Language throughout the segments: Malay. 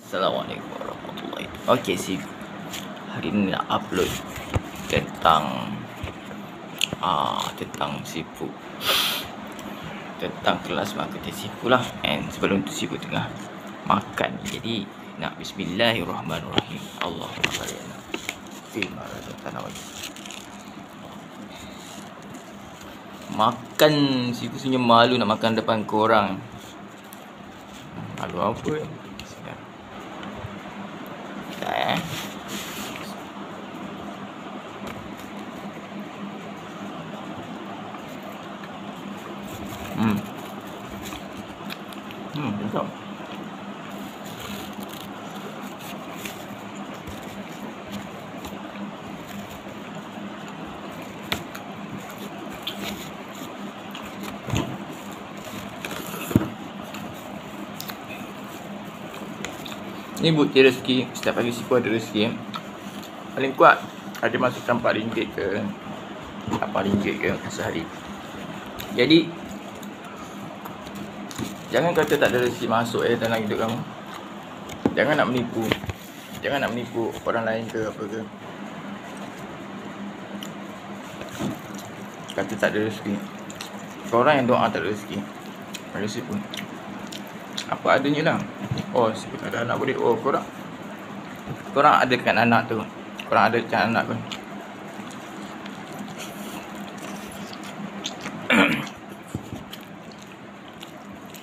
Assalamualaikum warahmatullahi wabarakatuh. Okey, hari ni nak upload tentang sifu, tentang kelas marketing sifu lah. And sebelum tu sifu tengah makan, jadi nak bismillahirrahmanirrahim. Allahumma salli ala fima razaqtana wa makan. Sifu senyum malu nak makan depan korang. Malu apa ya? Sedap. Ni bukti rezeki. Setiap pagi sifu ada rezeki. Paling kuat ada masukkan RM4 ke RM8 ke sehari. Jadi jangan kata tak ada rezeki masuk dalam hidup kamu. Jangan nak menipu orang lain ke apa ke. Kata tak ada rezeki. Orang yang doa tak ada rezeki, rezeki pun apa adanya lah. Oh, siapa tak ada anak boleh. Oh, korang adakan anak tu. Korang adakan anak tu.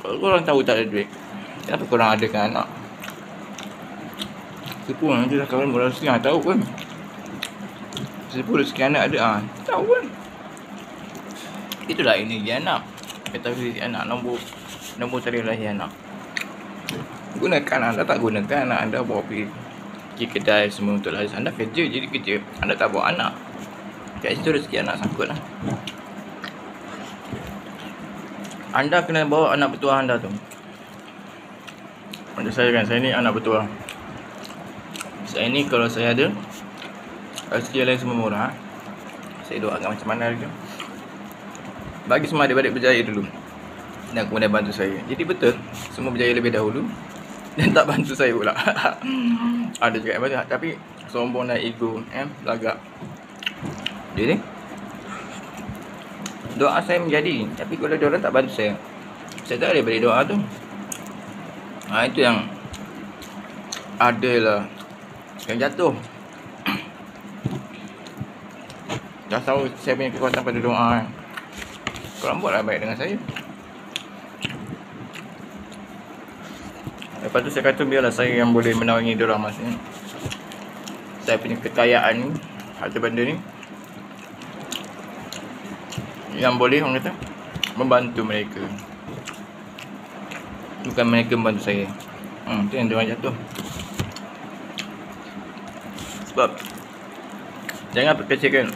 Kalau korang tahu tak ada duit, kenapa korang adakan anak? Siapa nanti dah kawan bola rezeki, tahu kan? Siapa rezeki anak ada, tahu kan? Itulah energi anak. Metafisik anak, nombor tarikh lahir anak. Gunakan. Anda tak gunakan anak anda bawa pergi kedai semua untuk lahir. Anda kerja, jadi kerja. Anda tak bawa anak. Kat situ rezeki anak sangkut lah. Anda kena bawa anak bertuah anda tu. Macam saya kan, saya ni anak bertuah. Saya ni kalau saya ada rezeki lain semua murah, saya doakan macam mana lagi. Bagi semua adik-adik berjaya dulu, dan kemudian bantu saya. Jadi betul, semua berjaya lebih dahulu dan tak bantu saya pula. Ada juga yang bantu, tapi sombong dan ego, belagak. Jadi doa saya menjadi, tapi kalau diorang tak bantu saya tak boleh beri doa tu. Itu yang adalah yang jatuh. Dah tahu saya punya kekuatan pada doa. Korang buatlah baik dengan saya. Lepas tu saya kata biarlah saya yang boleh menawangi diorang. Maksudnya saya punya kekayaan ni, harta benda ni, yang boleh orang kata membantu mereka, bukan mereka membantu saya. Itu yang diorang jatuh. Sebab jangan perkecilkan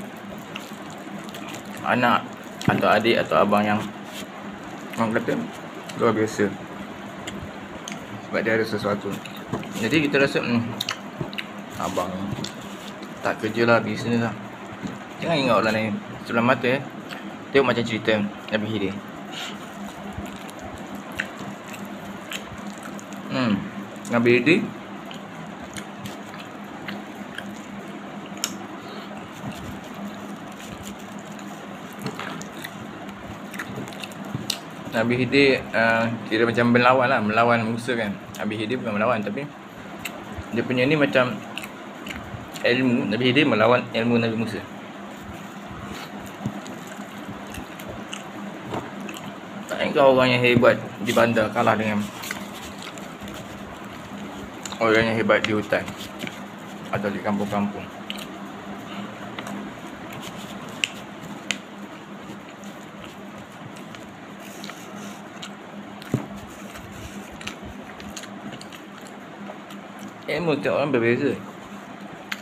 anak atau adik atau abang yang orang kata luar biasa sebab dia ada sesuatu. Jadi kita rasa abang tak kerja lah, bisnes lah. Jangan ingat orang lain sebelah mata. Tengok macam cerita Nabi Khidir. Nabi Khidir kira macam melawan Musa kan. Nabi Khidir bukan melawan, tapi dia punya ni macam ilmu. Nabi Khidir melawan ilmu Nabi Musa. Kau orang yang hebat di bandar kalah dengan orang yang hebat di hutan atau di kampung-kampung. Ilmu setiap orang berbeza.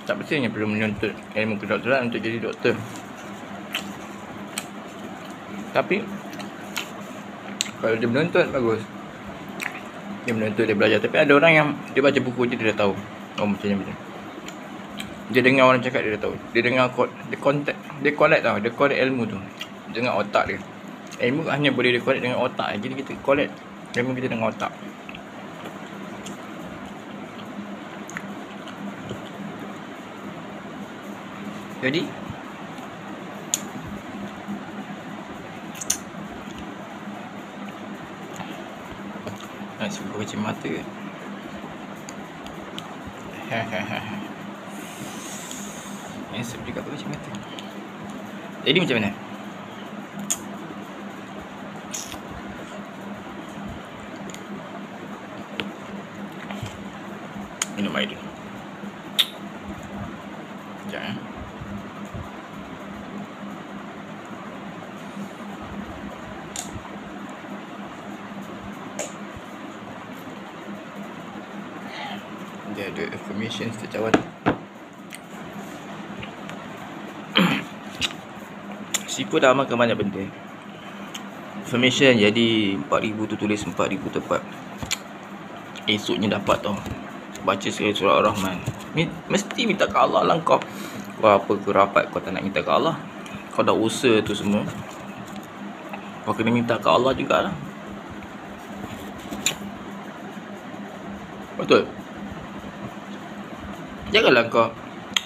Tak mestinya perlu menuntut ilmu kedokteran untuk jadi doktor. Tapi kalau dia menuntut, bagus. Dia menuntut, dia belajar. Tapi ada orang yang dia baca buku je, dia dah tahu. Oh, macam ni. Dia dengar orang cakap, dia dah tahu. Dia dengar dia collect ilmu tu dengan otak dia. Ilmu hanya boleh dia collect dengan otak. Jadi kita collect ilmu kita dengan otak. Jadi nak cuba kacau mata. Seperti kat kacau mata. Jadi macam mana? Minum air dulu. Sekejap ya. Dia ada affirmation sejauh Sipu dah amalkan banyak benda. Affirmation jadi 4,000 tu tulis 4,000 tepat. Esoknya dapat tau. Baca sekali surah Ar-Rahman. Mesti minta ke Allah lah kau. Kau apa ke rapat kau tak nak minta ke Allah. Kau dah usaha tu semua, kau kena minta ke Allah jugalah. Betul. Janganlah kau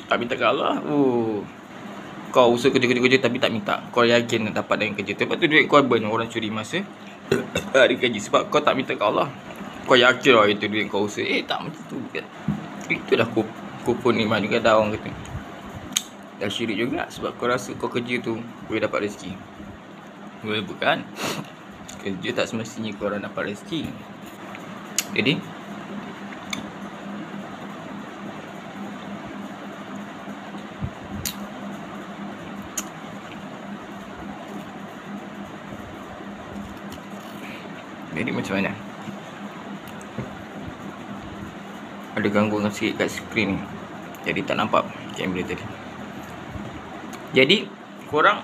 tak minta ke Allah. Kau usaha kerja tapi tak minta. Kau yakin nak dapat dengan kerja tu. Lepas tu duit kau burn, orang curi masa hari gaji. Sebab kau tak minta ke Allah. Kau yakin lah itu duit kau usaha. Tak macam tu kan. Itu dah kupon ni mana kata orang kata. Dah syirik juga. Sebab kau rasa kau kerja tu boleh dapat rezeki. Bukan. Kerja tak semestinya kau orang dapat rezeki. Jadi macam mana? Ada gangguan sikit kat skrin ni. Jadi tak nampak kamera tadi. Jadi korang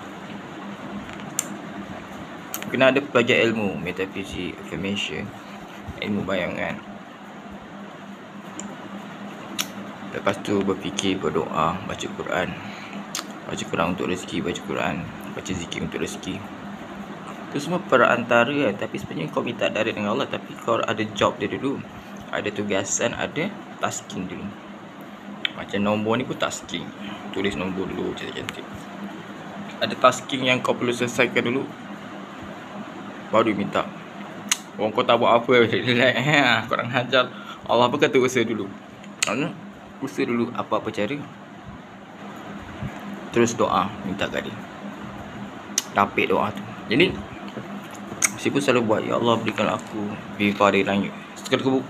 kena ada belajar ilmu metafizik, affirmation, ilmu bayangan. Lepas tu berfikir, berdoa, baca Quran. Baca Quran untuk rezeki, baca Quran, baca zikir untuk rezeki. Itu semua perantara kan. Tapi sebenarnya kau minta direct dengan Allah. Tapi kau ada job dia dulu. Ada tugasan, ada tasking dulu. Macam nombor ni pun tasking. Tulis nombor dulu cantik-cantik. Ada tasking yang kau perlu selesaikan dulu, baru minta. Orang kau tak buat apa, relax. Korang hajar. Allah apa kata usaha dulu. Usaha dulu apa-apa cara. Terus doa, minta kat dia. Tapik doa tu. Jadi Sipu selalu buat, ya Allah berikanlah aku viva dari langit. Sekedebuk.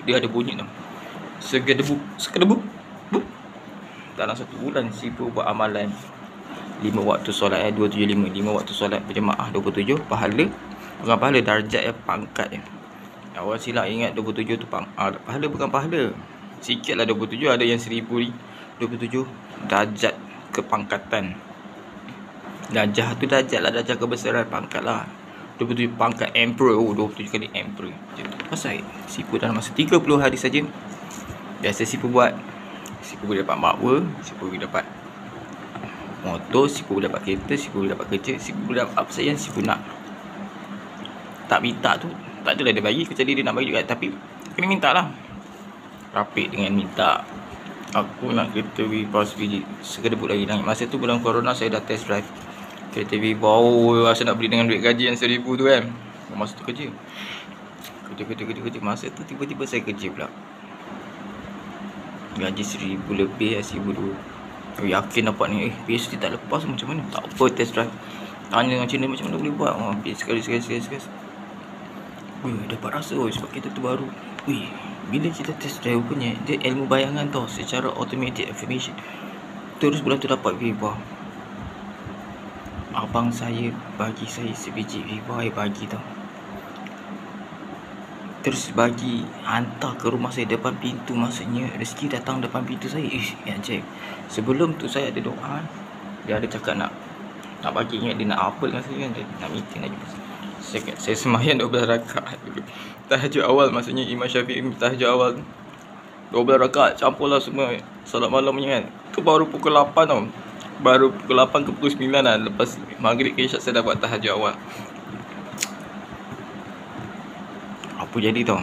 Dia ada bunyi tau. Sekedebuk. Dalam 1 bulan Sipu buat amalan 5 waktu solat 275. 5 waktu solat berjemaah 27. Pahala. Bukan pahala, darjat pangkat. Awal silap ingat 27 tu pahala, bukan pahala. Sikit lah 27. Ada yang 1027 darjat kepangkatan. Darjah tu darjat lah, darjah kebesaran pangkat lah. 27 pangkat emperor. 27 kali emperor. Pasal Sipu dalam masa 30 hari saja. Biasa Sipu buat. Sipu boleh dapat makwa, Sipu boleh dapat motor, Sipu boleh dapat kereta, Sipu boleh dapat kerja, Sipu boleh dapat apa saja yang Sipu nak. Tak minta tu, tak adalah dia bagi, kecuali dia nak bagi juga. Tapi kena minta lah. Rapid dengan minta. Aku nak kereta Viva sebiji. Sekedebuk lagi langit. Masa tu bulan corona saya dah test drive kereta Viva. Rasa nak beli dengan duit gaji yang 1,000 tu kan. Masa tu kerja. Masa tu tiba-tiba saya kerja pula. Gaji 1,000 lebih, 1,200. Yakin dapat ni. PhD tak lepas macam mana? Tak apa, test drive. Tanya dengan Cina macam mana boleh buat. Sekali. Dapat rasa sebab kereta tu baru. Bila kita test drive punya, dia ilmu bayangan tau. Secara automatic affirmation. Terus bulan tu dapat Viva. Abang saya bagi saya sebiji Viva, bagi tau. Terus bagi, hantar ke rumah saya depan pintu. Maksudnya rezeki datang depan pintu saya. Ajaib. Sebelum tu saya ada doa. Dia ada cakap nak bagi, ingat dia nak apa dengan saya kan. Dia nak meeting lagi. Saya sembahyang 12 rakaat dulu. Tahajud awal, maksudnya Imam Syafi'i tahajud awal 12 rakaat, campurlah semua solat malamnya kan. Tu baru pukul 8 tau. Baru pukul 8 ke pukul 9 lah. Lepas maghrib ke isyak saya dah buat tahajud awal. Apa jadi tau.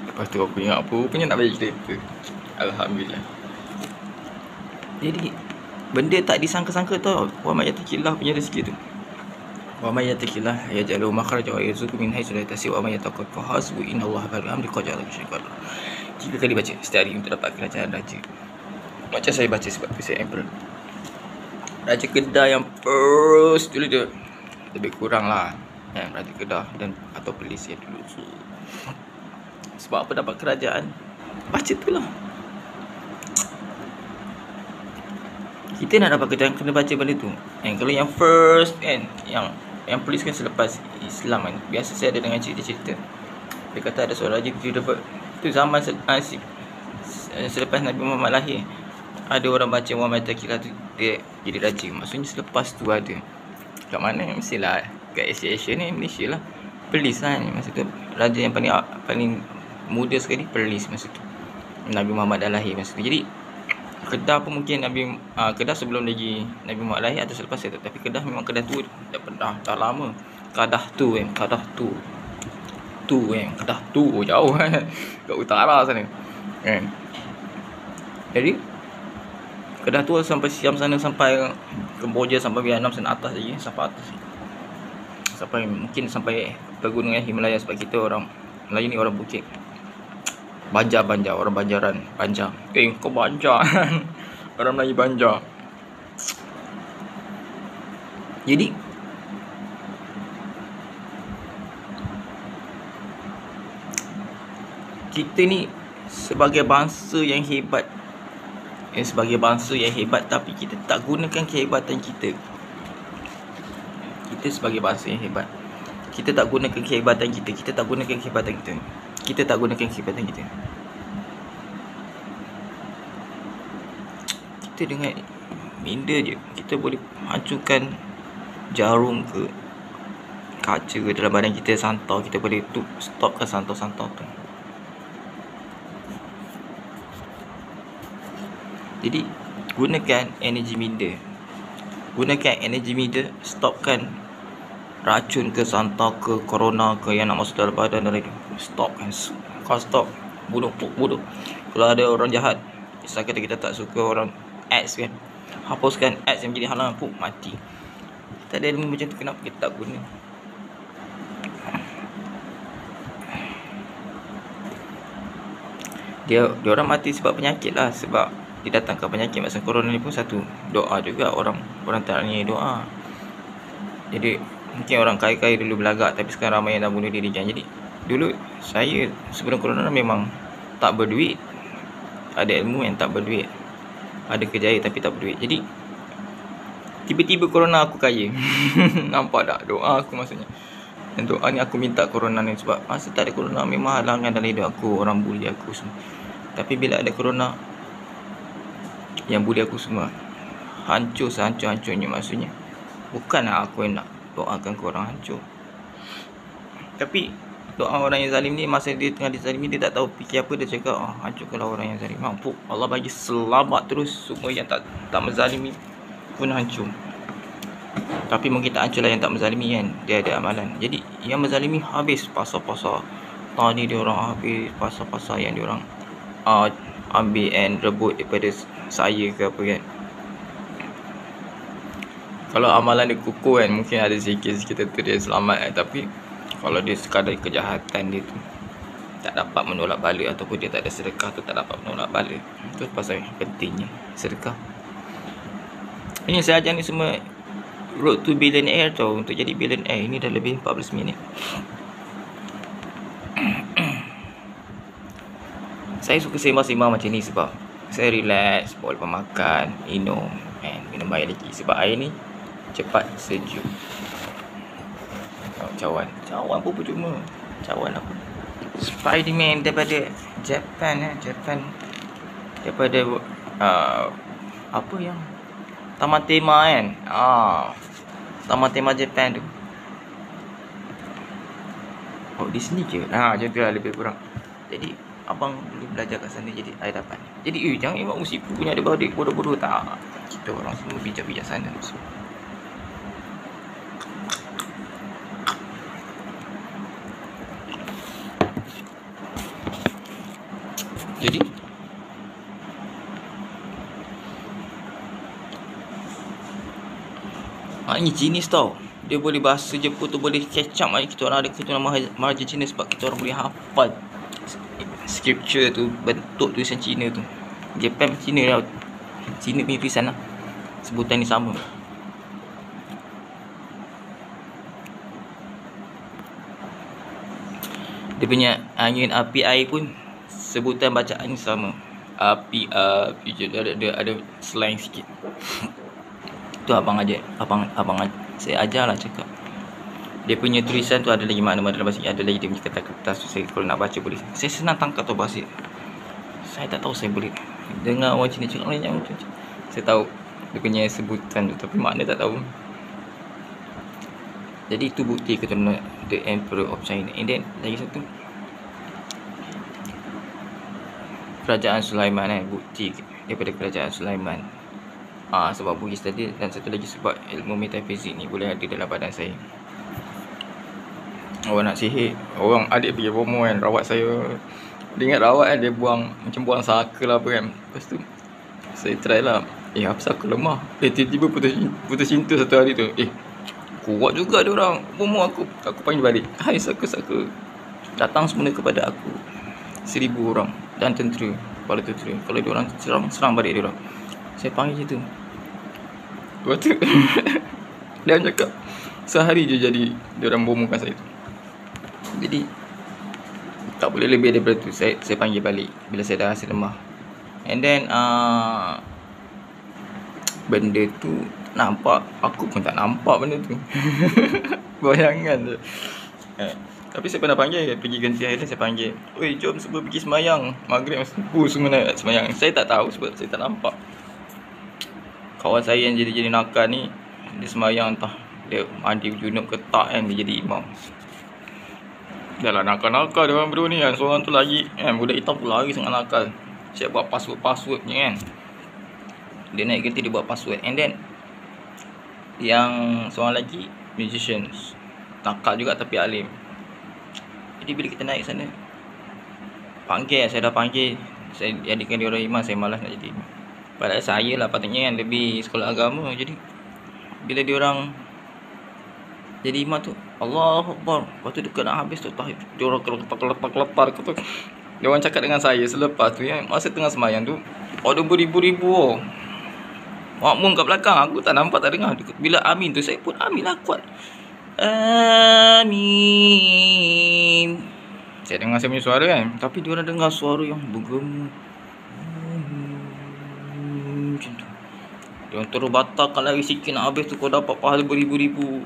Lepas tu aku ingat apa punya nak bagi kereta. Alhamdulillah. Jadi benda tak disangka-sangka tau. Wa may yattaqillah punya rezeki tu. Wa may yattaqillah yaj'al makhraja wa yarzuqhu min haitsu la yahtasib wa may yatawakkal fa hasbuhu innallaha baligh amrihi qad ja'ala syai'an. 3 kali baca setiap hari untuk dapat kerajaan raja. Macam saya baca sebab saya April. Raja Kedah yang first dulu tu lebih kurang lah kan, Raja Kedah dan atau Perlis yang dulu. Sebab apa dapat kerajaan? Baca tu lah. Kita nak dapat kerjaan kena baca benda tu. Kalau yang first kan, yang polis kan selepas Islam kan. Biasa saya ada dengar cerita-cerita. Dia kata ada seorang raja dia dapat tu zaman selepas Nabi Muhammad lahir. Ada orang baca Muhammad Taqiyah tu dia jadi raja. Maksudnya selepas tu ada. Kat mana? Mestilah kat Asia ni, Malaysia lah. Perlis lah ni masa tu. Raja yang paling muda sekali Perlis masa tu. Nabi Muhammad dah lahir masa tu. Jadi Kedah pun mungkin Kedah sebelum lagi Nabi Muhammad lahir atau selepas itu. Tapi Kedah memang Kedah tu dah lama. Kedah tu Kedah tu jauh kat utara sana kan. Jadi Kedah tu sampai Siam sana, sampai Kemboja, sampai Vietnam sana atas lagi, sampai atas. Mungkin sampai pegunungan Himalaya, sebab kita orang Melayu ni orang bukit. Banjar, orang Banjaran, Banjar. Kau Banjar. Orang Melayu Banjar. Jadi kita ni sebagai bangsa yang hebat. Tapi kita tak gunakan kehebatan kita. Kita sebagai bangsa yang hebat, kita tak gunakan kehebatan kita. Kita tak gunakan kehebatan kita. Kita dengan minda je kita boleh hancurkan jarum ke kaca ke dalam badan kita, santau. Kita boleh stopkan santau-santau tu. Jadi gunakan energi minda. Stopkan racun ke, santau ke, corona ke yang nak masuk dalam badan dan lagi. Stop. Bunuh. Kalau ada orang jahat, misal kata kita tak suka orang ads kan, hapuskan ads yang menjadi halang, mati. Kita ada ilmu macam tu, kenapa kita tak guna? Dia orang mati sebab penyakit lah. Sebab didatangkan penyakit masa corona ni pun satu doa juga. Orang tak ni doa. Jadi mungkin orang kaya-kaya dulu belagak, tapi sekarang ramai yang dah bunuh diri. Jadi dulu saya sebelum corona memang tak berduit. Ada ilmu yang tak berduit. Ada kerjaya tapi tak berduit. Jadi tiba-tiba corona aku kaya. Nampak tak doa aku maksudnya? Dan doa ni aku minta corona ni sebab masa tak ada corona memang halangan dalam hidup aku. Orang bully aku semua. Tapi bila ada corona, yang bully aku semua hancur sehancur-hancurnya. Maksudnya bukanlah aku yang nak doakan korang hancur, tapi doa orang yang zalim ni, masa dia tengah dizalimi, dia tak tahu fikir apa. Dia cakap hancurkanlah orang yang zalim. Mampu Allah bagi selamat terus. Semua yang tak menzalimi pun hancur. Tapi mungkin tak hancurlah yang tak menzalimi kan. Dia ada amalan. Jadi yang menzalimi habis pasal-pasal tadi dia orang, habis pasal-pasal yang dia orang ambil and rebut daripada saya ke apa kan. Kalau amalan dia kukuh kan, mungkin ada sikit-sikit tu dia selamat tapi kalau dia sekadar kejahatan dia tu tak dapat menolak bala, ataupun dia tak ada sedekah tu tak dapat menolak bala. Itu pasal pentingnya sedekah. Ini saya ajar ni semua road to billionaire tau. Untuk jadi billionaire ini dah lebih 14 minit. Saya suka sembang-sembang macam ni sebab saya relax, boleh makan, minum air lagi. Sebab air ni cepat sejuk. Cawan pun percuma. Cawan apa? Spiderman daripada Japan daripada apa yang Taman Tema kan. Taman Tema Japan tu. Di sini je. Macam tu lah lebih kurang. Jadi abang boleh belajar kat sana jadi air dapat. Jadi jangan ingat musik punya ada badik bodoh-bodoh, tak. Kita orang semua bijak-bijak sana semua. Jadi Maknanya jenis tau. Dia boleh bahasa Jepun tu boleh catch up. Maknanya kita orang ada keturunan maharaja Cina sebab kita orang boleh hafal scripture tu, bentuk tulisan Cina tu. Japan Cina lah, Cina punya tulisan lah. Sebutan ni sama. Dia punya angin api air pun sebutan bacaan ni sama. Api ada slang sikit. Tu abang saya ajar lah cakap. Dia punya tulisan tu ada lagi makna-makna dalam bahasa, ada lagi dia punya kertas-kertas tu. Saya kalau nak baca boleh. Saya senang tangkap tu bahasa. Saya tak tahu saya boleh dengar orang Cina cakap macam tu. Saya tahu dia punya sebutan tu tapi makna tak tahu. Jadi itu bukti keturunan The Emperor of China. And then lagi satu, Kerajaan Sulaiman bukti daripada Kerajaan Sulaiman. Sebab Bugis tadi, dan satu lagi sebab ilmu metafizik ni boleh ada dalam badan saya. Orang nak sihir, orang adik pergi bomo kan, rawat saya. Dia ingat rawat kan, dia buang macam buang saka lah apa kan. Lepas tu saya try lah, apa saka lemah. Tiba-tiba putus cinta satu hari tu. Kuat juga dia orang bomo aku panggil balik. Hai saka-saka, datang semula kepada aku 1000 orang dan tentera, kepala tentera. Kalau dia orang serang balik dia orang. Saya panggil macam tu. Lepas tu dia cakap sehari je jadi dia orang bomokan saya tu. Jadi tak boleh lebih daripada tu. Saya panggil balik bila saya dah rasa lemah. And then benda tu nampak, aku pun tak nampak benda tu. Bayangan je. Tapi saya pernah panggil, pergi ganti air, saya panggil, "Oi, jom semua pergi semayang maghrib." Semua nak semayang. Saya tak tahu sebab saya tak nampak. Kawan saya yang jadi nakal ni, dia semayang entah dia mandi junub ke tak kan, dia jadi imam. Dah lah nakal-nakal dia orang berdua ni kan. Seorang tu lagi kan, budak hitam tu lari sangat nakal. Siap buat password ni kan. Dia naik kereta, dia buat password. And then yang seorang lagi musician, nakal juga tapi alim. Jadi bila kita naik sana, saya dah panggil, saya jadikan dia orang imam. Saya malas nak jadi imam. Padahal saya lah patutnya kan lebih sekolah agama. Jadi bila dia orang jadi imam tu, Allahu Akbar. Lepas tu dekat nak habis tu, dia orang keletar tu. Dia orang cakap dengan saya selepas tu ya, masa tengah semayang tu, ada beribu-ribu makmum kat belakang. Aku tak nampak, tak dengar. Bila amin tu, saya pun amin lah kuat. Amin. Saya dengar saya punya suara kan, tapi dia orang dengar suara yang bergema macam tu. Dia orang terus batalkan lari sikit nak habis tu. Kau dapat pahala beribu-ribu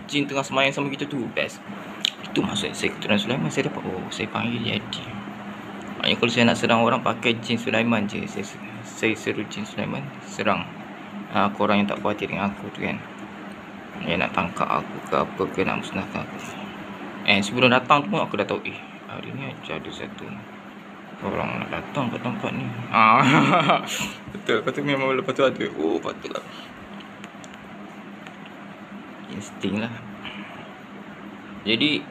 jin tengah semayang sama kita tu. Best. Itu maksud saya keturunan Sulaiman. Saya dapat, saya panggil jadi. Maknanya kalau saya nak serang orang, pakai jin Sulaiman je. Saya seru jin Sulaiman serang korang yang tak puas hati dengan aku tu kan, yang nak tangkap aku ke apa ke, nak musnahkan aku. Sebelum datang tu pun aku dah tahu, hari ni ada satu orang nak datang ke tempat ni. Betul. Lepas tu memang lepas tu ada, patutlah. Insting lah. Jadi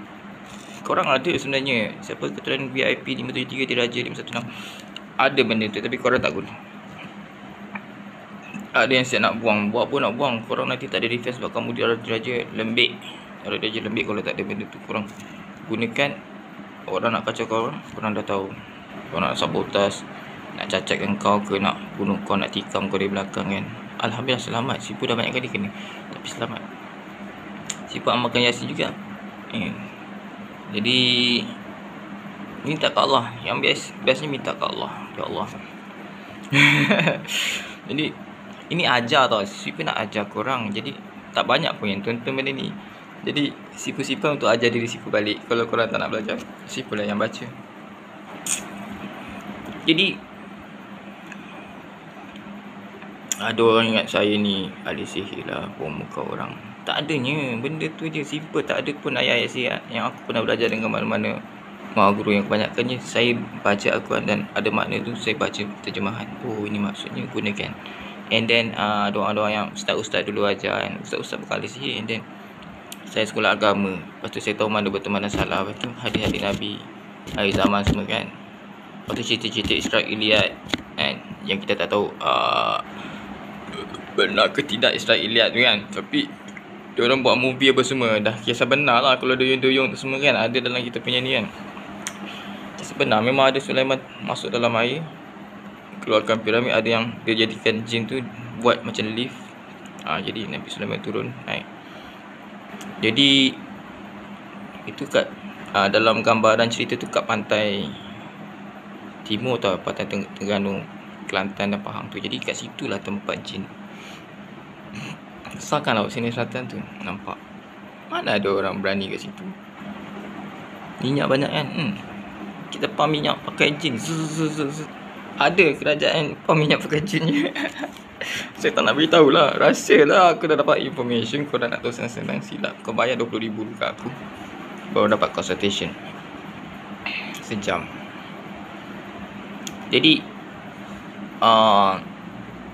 korang ada sebenarnya, siapa keturunan VIP 573 Diraja 516, ada benda tu tapi korang tak guna. Ada yang siap nak buang, buat pun nak buang. Korang nanti tak ada defense sebab kamu diraja lembik. Diraja lembik, kalau tak ada benda tu korang gunakan. Orang nak kacau korang dah tahu. Korang nak sabotas, nak cacatkan kau ke, nak bunuh kau, nak tikam kau dari belakang kan. Alhamdulillah selamat. Sipu dah banyak kali kena, tapi selamat. Sipu amalkan Yasin juga. Jadi minta ke Allah. Yang bestnya minta ke Allah. Ya Allah. Jadi ini ajar tau. Siapa nak ajar korang. Jadi tak banyak pun yang tonton benda ni. Jadi siapa untuk ajar diri siapa balik. Kalau korang tak nak belajar, siapa lah yang baca. Jadi ada orang ingat saya ni ahli sihir lah, muka orang. Tak adanya. Benda tu je simple. Tak ada pun ayat-ayat sihir yang aku pernah belajar dengan mana-mana guru yang kebanyakannya saya baca Al-Quran dan ada makna tu saya baca terjemahan. Ini maksudnya, gunakan. And then doa-doa yang ustaz-ustaz dulu ajar kan. Ustaz-ustaz bukan ahli sihir. And then saya sekolah agama. Lepas tu saya tahu mana betul mana salah. Lepas tu hadis-hadis Nabi, akhir zaman semua kan. Lepas tu cerita-cerita Israiliyat kan, yang kita tak tahu benar ke tidak Israiliyat tu kan. Tapi Diorang buat movie apa semua. Dah kisah benar lah. Kalau doyong-doyong tu semua kan ada dalam kita punya ni kan. Kisah benar. Memang ada Sulaiman masuk dalam air, keluarkan piramid. Ada yang dia jadikan jin tu buat macam lift. Jadi Nabi Sulaiman turun naik. Jadi itu kat dalam gambaran cerita tu kat pantai timur atau pantai Terengganu, Kelantan dan Pahang tu. Jadi kat situlah tempat jin. Besarkan laut sini selatan tu. Nampak mana ada orang berani kat situ. Minyak banyak kan. Kita pam minyak pakai jin. Ada kerajaan pam minyak pakai jin je. Saya tak nak beritahu lah. Rahsia lah. Aku dah dapat information. Kau dah nak tahu senang-senang, silap. Kau bayar RM20,000 kat aku, baru dapat consultation sejam. Jadi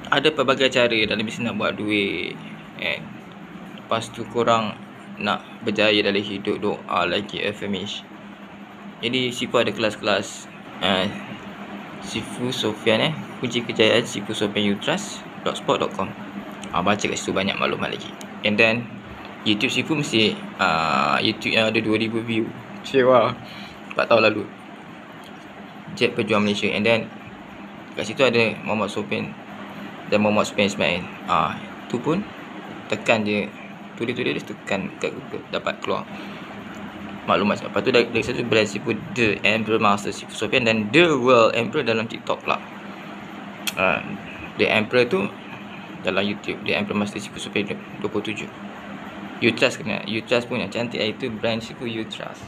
ada pelbagai cara dalam bisnes nak buat duit kan. Lepas tu korang nak berjaya dalam hidup, doa lagi, affirmation. Jadi Sifu ada kelas-kelas Sifu Sofian kunci kejayaan Sifu Sofian Blogspot.com. Baca kat situ banyak maklumat lagi. And then YouTube Sifu mesti YouTube yang ada 2,000 view. Sewa 4 tahun lalu, Jet Pejuang Malaysia. And then kat situ ada Muhammad Sofian dan Muhammad Sofian Ismail. Tu pun tekan je, tulis tekan kat Google, dapat keluar maklumat. Lepas tu dari satu brand Sifu, The Emperor Master Sifu Sofian, dan The World Emperor dalam TikTok pula. The Emperor tu dalam YouTube, The Emperor Master Sifu Sofian 27. You Trust kena. You Trust pun yang cantik, itu brand Sifu You Trust.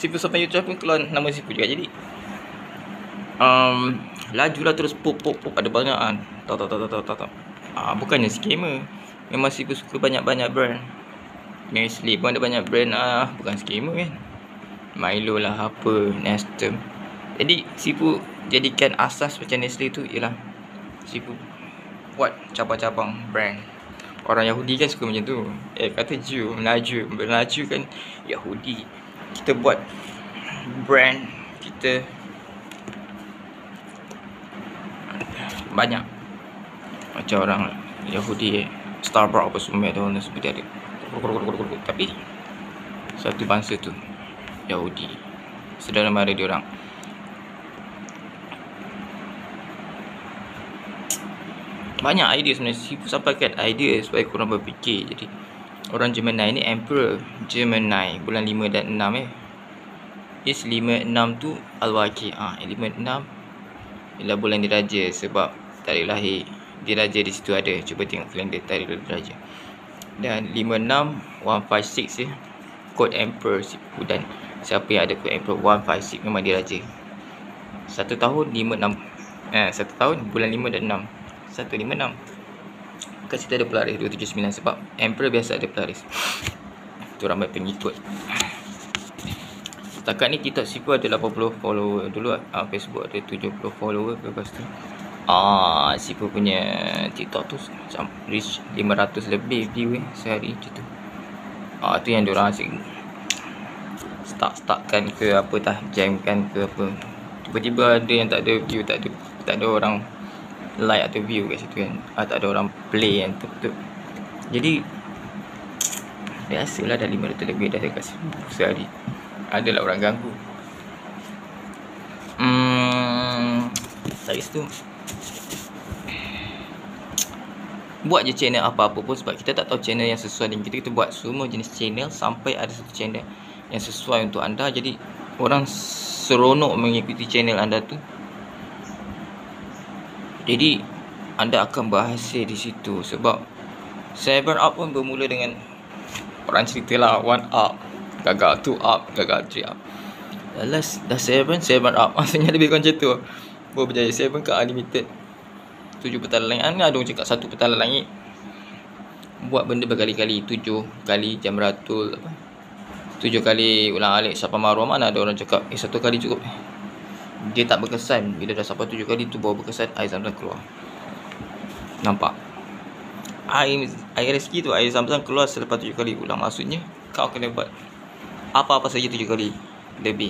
Sifu Sofian You Trust pun keluar nama Sifu juga. Jadi lajulah terus pop. Ada banyak kan. Tak. Bukannya scammer. Memang Sifu suka banyak-banyak brand. Nestle pun ada banyak brand. Bukan scammer kan. Milo lah, apa, Nestum. Jadi Sifu jadikan asas macam Nestle tu ialah Sifu buat cabang-cabang brand. Orang Yahudi kan suka macam tu. Kata Jew, Melaju kan Yahudi. Kita buat brand kita banyak. Macam orang Yahudi Starbucks apa semua tu seperti ada. Tapi satu bangsa tu Yahudi, saudara mara diorang. Banyak idea sebenarnya. Sifu sampaikan idea supaya korang berfikir. Jadi orang Gemini ni Emperor Gemini bulan 5 dan 6 Yes, 5-6 tu Al-Waqi. 5-6 ialah bulan diraja, sebab tarikh lahir diraja di situ ada. Cuba tengok kalender tarikh diraja. Dan 5-6 156 kod Emperor Sifu. Dan siapa yang ada kod Emperor 156 memang diraja. 1 tahun 5-6 1 tahun bulan 5 dan 6 156. Kat situ ada pelaris 279 sebab Emperor biasa ada pelaris. Tu ramai pengikut. Setakat ni TikTok Sifu ada 80 follower. Dulu Facebook ada 70 follower ke. Lepas tu Sifu punya TikTok tu reach 500 lebih view sehari macam tu. Tu yang diorang asyik start-kan ke apa, jamkan ke apa. Tiba-tiba ada yang tak ada view, tak ada orang like atau view kat situ kan. Tak ada orang play kan, betul. Jadi biasalah dah 500 lebih dah dekat sehari. Adalah orang ganggu. Dari situ buat je channel apa-apa pun, sebab kita tak tahu channel yang sesuai dengan kita. Kita buat semua jenis channel sampai ada satu channel yang sesuai untuk anda. Jadi orang seronok mengikuti channel anda tu. Jadi anda akan berhasil di situ. Sebab 7 up pun bermula dengan orang cerita lah 1 up, gagal 2 up, gagal 3 up. Last dah 7 up. Maksudnya lebih kurang macam tu. Baru berjaya 7 ke unlimited. 7 petalan langit. Ada orang cakap 1 petalan langit buat benda berkali-kali. 7 kali Jamratul 7 kali ulang alik Safa Marwah. Mana ada orang cakap 1 kali cukup. Dia tak berkesan. Bila dah sampai 7 kali tu baru berkesan, air Zam-Zam keluar. Nampak? Air rezeki tu, air Zam-Zam keluar selepas 7 kali ulang. Maksudnya kau kena buat apa-apa saja 7 kali lebih.